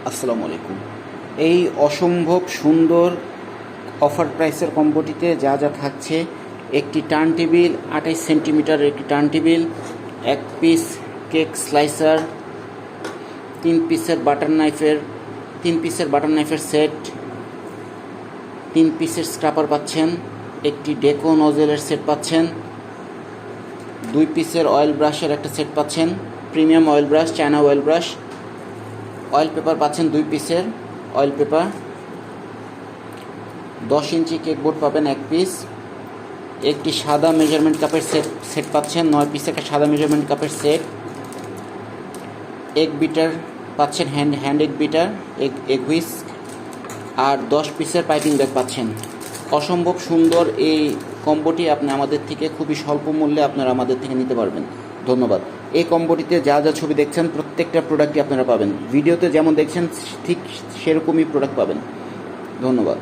আসসালামু আলাইকুম। এই অসম্ভব সুন্দর অফার প্রাইসের কম্বোটিতে যা যা থাকছে: একটি টার্ন টেবিল, 28 সেন্টিমিটারের একটি টার্ন টেবিল, এক পিস কেক স্লাইসার, তিন পিসের বাটার নাইফের সেট, 3 পিসের স্ক্রাপার পাচ্ছেন, একটি ডেকো নজেলের সেট পাচ্ছেন, 2 পিসের অয়েল ব্রাশের একটা সেট পাচ্ছেন, premium oil brush, China oil brush, oil paper পাচ্ছেন 2 পিসের অয়েল পেপার, 10 ইঞ্চি কেক বোর্ড পাবেন 1 পিস, একটি সাদা মেজারমেন্ট কাপের সেট পাচ্ছেন 9 পিসের একটা সাদা মেজারমেন্ট কাপের সেট, এগ বিটার পাচ্ছেন, hand egg beater, egg whisk, আর 10 পিসের পাইপিং ব্যাগ পাচ্ছেন। অসম্ভব সুন্দর এই কম্বোটি আপনি আমাদের থেকে খুবই স্বল্প মূল্যে আপনারা আমাদের থেকে নিতে পারবেন। ধন্যবাদ। এই কম্বোটিতে যা যা ছবি দেখছেন প্রত্যেকটা প্রোডাক্টই আপনারা পাবেন। ভিডিওতে যেমন দেখছেন ঠিক সেরকমই প্রোডাক্ট পাবেন। ধন্যবাদ।